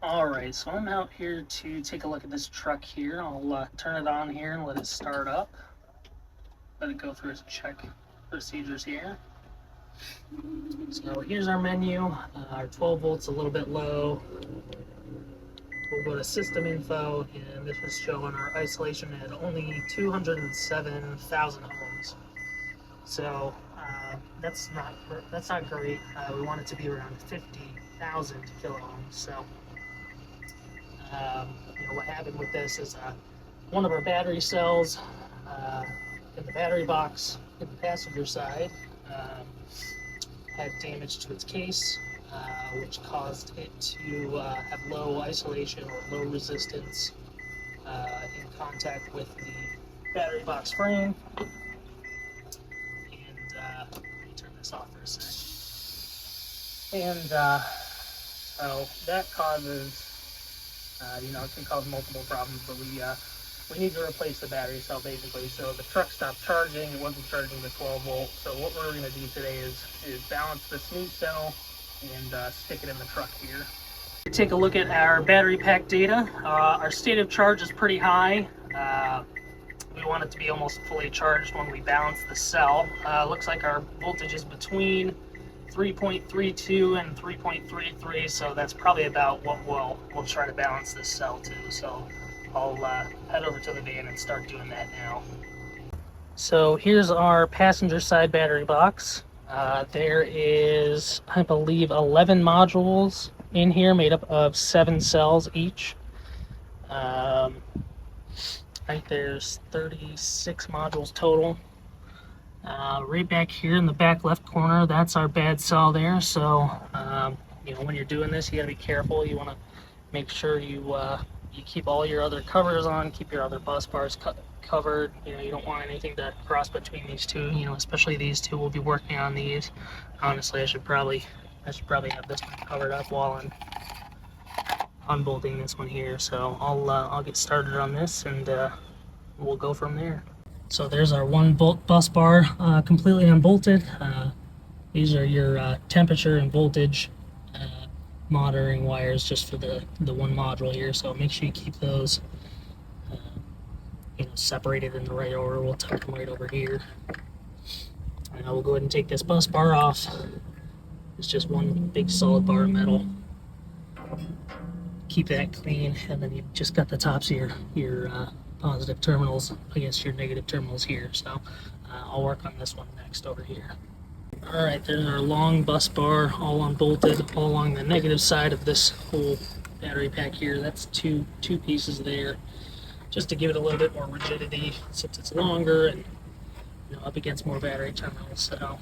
Alright, so I'm out here to take a look at this truck here. I'll turn it on here and let it start up. Let it go through its check procedures here. So here's our menu. Our 12 volts a little bit low. We'll go to system info, and this is showing our isolation at only 207,000 ohms. So that's not great. We want it to be around 50,000 kilo ohms. So what happened with this is one of our battery cells in the battery box in the passenger side had damage to its case, which caused it to have low isolation or low resistance in contact with the battery box frame. And let me turn this off for a sec. And so that causes, it can cause multiple problems, but we need to replace the battery cell basically. So the truck stopped charging, it wasn't charging the 12 volt. So what we're going to do today is balance this new cell and stick it in the truck here. Take a look at our battery pack data. Our state of charge is pretty high. We want it to be almost fully charged when we balance the cell. Looks like our voltage is between 3.32 and 3.33, so that's probably about what we'll try to balance this cell to. So I'll head over to the van and start doing that now. So here's our passenger side battery box. There is, I believe, 11 modules in here made up of 7 cells each. I think there's 36 modules total. Right back here in the back left corner, that's our bad cell there. So when you're doing this, you got to be careful. You want to make sure you keep all your other covers on, keep your other bus bars covered. You don't want anything to cross between these two. Especially these two. We'll be working on these. Honestly, I should probably have this one covered up while I'm unbolting this one here. So I'll get started on this, and we'll go from there. So there's our one bolt bus bar completely unbolted. These are your temperature and voltage monitoring wires just for the one module here. So make sure you keep those separated in the right order. We'll tuck them right over here. We'll go ahead and take this bus bar off. It's just one big solid bar of metal. Keep that clean, and then you've just got the tops of your positive terminals against your negative terminals here. So I'll work on this one next over here. Alright, there's our long bus bar all unbolted all along the negative side of this whole battery pack here. That's two pieces there, just to give it a little bit more rigidity since it's longer and up against more battery terminals. So,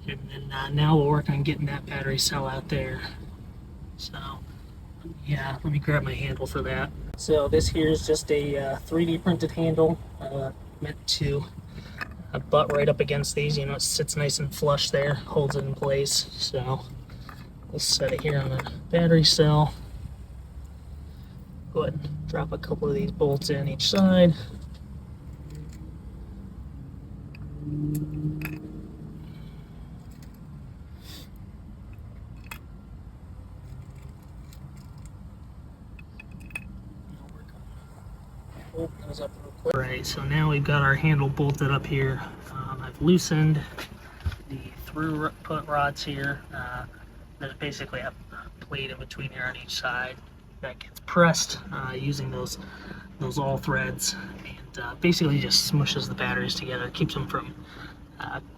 and then now we'll work on getting that battery cell out there. So yeah, let me grab my handle for that. So this here is just a 3D printed handle meant to butt right up against these. It sits nice and flush there, holds it in place. So we'll set it here on the battery cell. Go ahead and drop a couple of these bolts in each side. Open those up real quick. Alright, so now we've got our handle bolted up here. I've loosened the through put rods here. There's basically a plate in between here on each side that gets pressed using those all threads, and basically just smushes the batteries together, keeps them from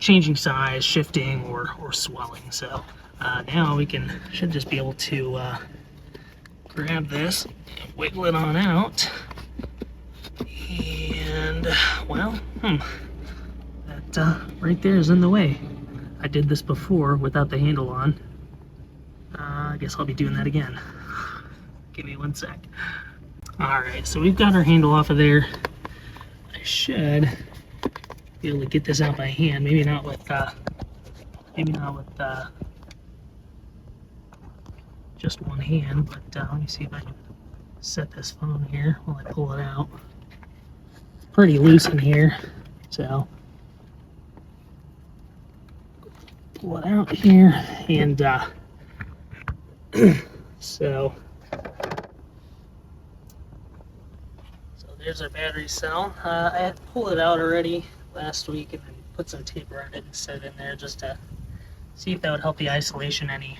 changing size, shifting, or swelling. So now we should just be able to grab this and wiggle it on out. And well, that right there is in the way. I did this before without the handle on. I guess I'll be doing that again. Give me one sec. Alright, so we've got our handle off of there. I should be able to get this out by hand. Maybe not with just one hand, but let me see if I can set this phone here while I pull it out. It's pretty loose in here, so pull it out here, and So there's our battery cell. I had pulled it out already last week and then put some tape around it and set it in there just to see if that would help the isolation any.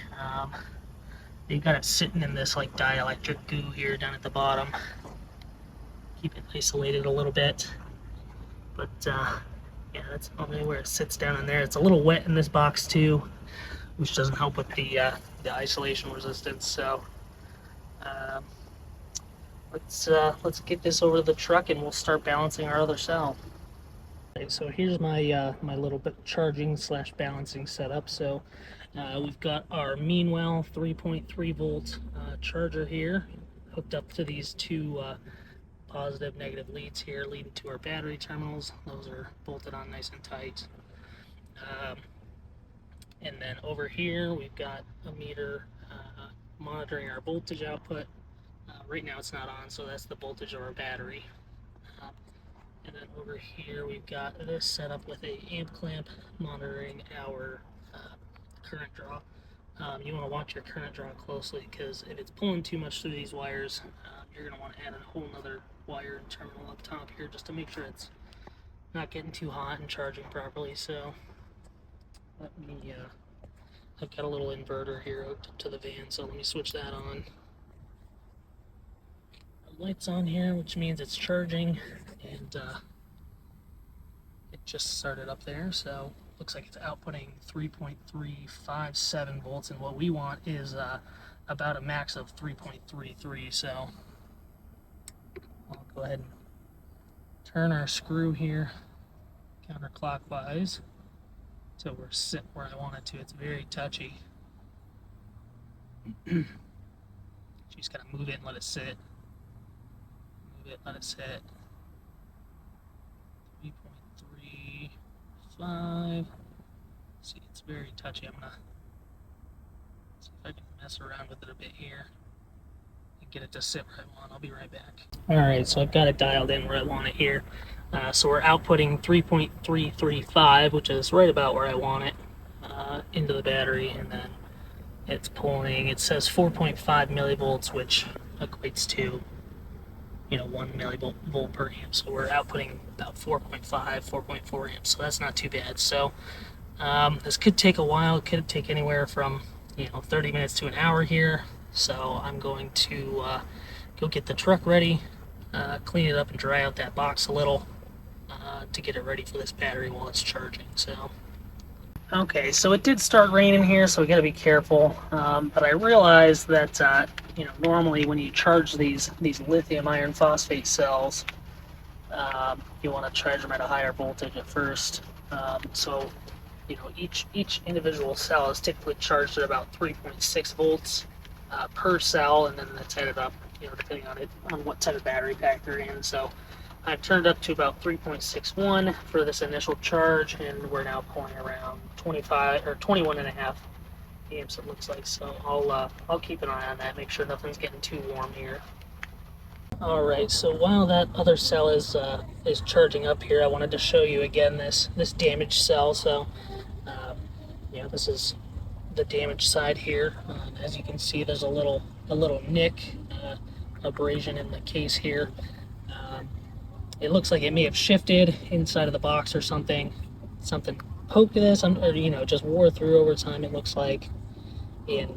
They've got it sitting in this like dielectric goo here down at the bottom. Keep it isolated a little bit. But yeah, that's normally where it sits down in there. It's a little wet in this box too, which doesn't help with the isolation resistance. So let's get this over to the truck and we'll start balancing our other cell. Okay, so here's my my little bit charging / balancing setup. So we've got our Meanwell 3.3 volt charger here hooked up to these two positive negative leads here leading to our battery terminals. Those are bolted on nice and tight. And then over here we've got a meter monitoring our voltage output. Right now it's not on, so that's the voltage of our battery. And then over here we've got this set up with a amp clamp monitoring our current draw. You want to watch your current draw closely, because if it's pulling too much through these wires, you're going to want to add a whole nother wire and terminal up top here just to make sure it's not getting too hot and charging properly. So let me, I've got a little inverter here hooked up to the van, so let me switch that on. The light's on here, which means it's charging, and it just started up there, so looks like it's outputting 3.357 volts, and what we want is about a max of 3.33. So I'll go ahead and turn our screw here counterclockwise so we're sit where I want it to. It's very touchy. You just gotta move it and let it sit. Move it, let it sit. 3.35. See, it's very touchy. I'm gonna see if I can mess around with it a bit here and get it to sit where I want. I'll be right back. Alright, so I've got it dialed in where I want it here. So we're outputting 3.335, which is right about where I want it, into the battery, and then it's pulling, it says 4.5 millivolts, which equates to 1 millivolt per amp. So we're outputting about 4.5, 4.4 amps. So that's not too bad. So this could take a while. It could take anywhere from 30 minutes to an hour here. So I'm going to go get the truck ready, clean it up and dry out that box a little to get it ready for this battery while it's charging. So okay, so it did start raining here, so we got to be careful. But I realized that normally when you charge these lithium iron phosphate cells, you want to charge them at a higher voltage at first. So each individual cell is typically charged at about 3.6 volts per cell, and then that's added up, depending on what type of battery pack they're in. So I've turned up to about 3.61 for this initial charge, and we're now pulling around 25 or 21.5 amps, it looks like. So I'll keep an eye on that, make sure nothing's getting too warm here. All right, so while that other cell is charging up here, I wanted to show you again this damaged cell. So this is the damaged side here. As you can see, there's a little nick, abrasion in the case here. It looks like it may have shifted inside of the box or something poked this, or just wore through over time, it looks like. And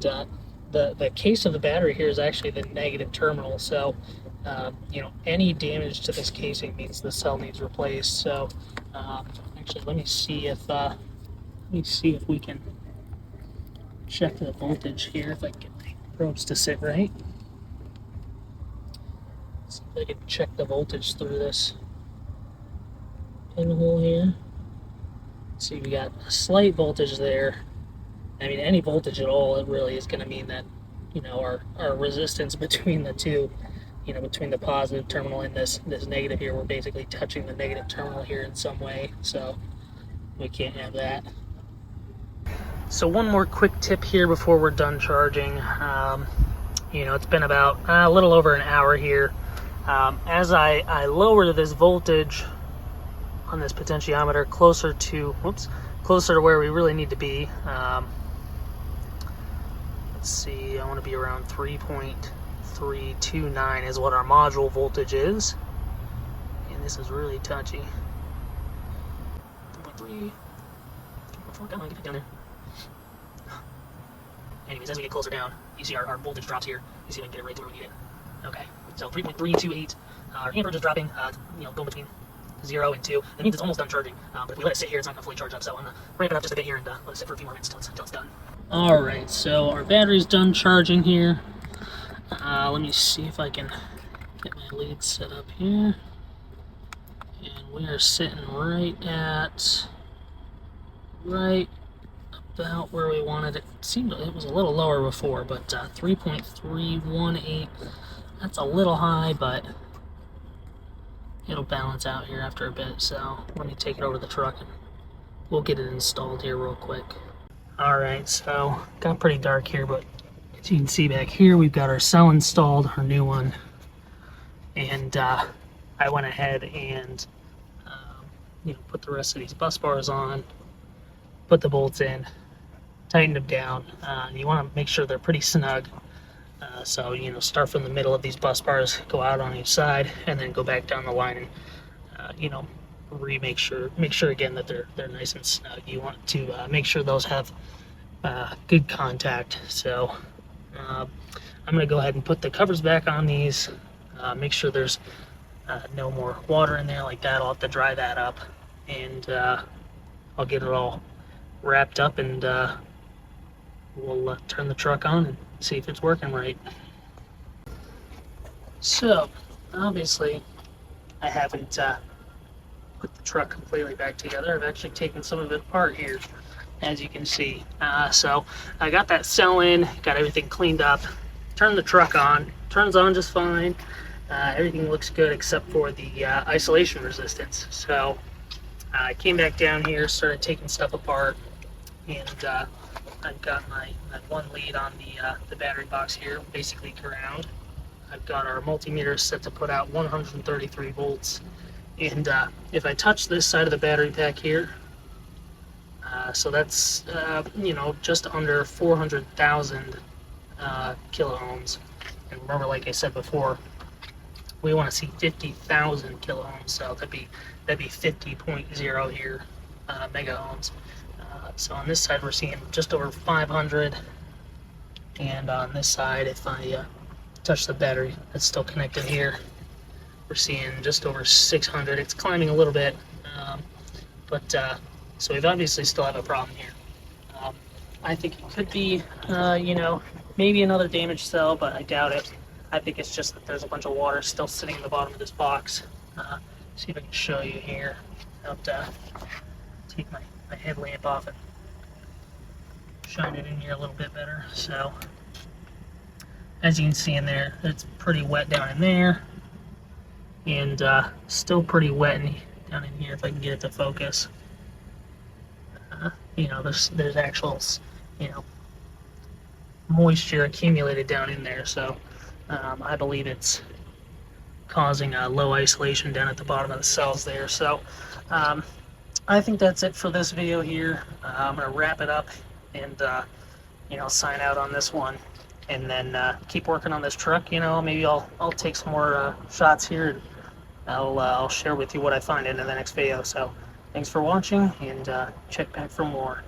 the case of the battery here is actually the negative terminal. So any damage to this casing means the cell needs replaced. So actually, let me see if we can check the voltage here, if I can get my probes to sit right. See if I can check the voltage through this pinhole here. See, we got a slight voltage there. I mean, any voltage at all, it really is going to mean that our resistance between the two, between the positive terminal and this negative here, we're basically touching the negative terminal here in some way. So we can't have that. So one more quick tip here before we're done charging. It's been about a little over an hour here. As I lower this voltage on this potentiometer closer to where we really need to be, let's see, I want to be around 3.329 is what our module voltage is. And this is really touchy. 3.3, 3.4, come on, get back down there. Anyways, as we get closer down, you see our voltage drops here. You see if I can get it right to where we need it. Okay, so 3.328. Our amperage is dropping, going between 0 and 2. That means it's almost done charging. But if we let it sit here, it's not going to fully charge up. So I'm going to ramp it up just a bit here and let it sit for a few more minutes until it's done. Alright, so our battery's done charging here. Let me see if I can get my lead set up here. And we are sitting right about where we wanted it. It seemed it was a little lower before, but 3.318. That's a little high, but it'll balance out here after a bit. So let me take it over to the truck and we'll get it installed here real quick. Alright, so got pretty dark here, but as you can see back here, we've got our cell installed, our new one. And I went ahead and put the rest of these bus bars on, put the bolts in, tightened them down. You want to make sure they're pretty snug. So start from the middle of these bus bars, go out on each side, and then go back down the line and make sure again that they're nice and snug. You want to make sure those have good contact. So I'm going to go ahead and put the covers back on these. Make sure there's no more water in there like that. I'll have to dry that up, and I'll get it all wrapped up, and we'll turn the truck on and see if it's working right. So obviously I haven't put the truck completely back together. I've actually taken some of it apart here, as you can see. So I got that cell in, got everything cleaned up, turned the truck on, turns on just fine. Everything looks good except for the isolation resistance. So I came back down here, started taking stuff apart, and I've got my one lead on the battery box here, basically ground. I've got our multimeter set to put out 133 volts. And if I touch this side of the battery pack here, so that's, just under 400,000 kilo ohms. And remember, like I said before, we want to see 50,000 kilo ohms, so that'd be 50.0 here, mega ohms. So on this side we're seeing just over 500, and on this side, if I touch the battery that's still connected here, we're seeing just over 600. It's climbing a little bit, so we've obviously still have a problem here. I think it could be, maybe another damaged cell, but I doubt it. I think it's just that there's a bunch of water still sitting in the bottom of this box. See if I can show you here. I'll take my headlamp off and shine it in here a little bit better. So as you can see in there, it's pretty wet down in there, and still pretty wet down in here if I can get it to focus. There's actual moisture accumulated down in there, so I believe it's causing a low isolation down at the bottom of the cells there. So I think that's it for this video here. I'm going to wrap it up and sign out on this one, and then keep working on this truck. Maybe I'll take some more shots here, and I'll share with you what I find in the next video. So thanks for watching, and check back for more.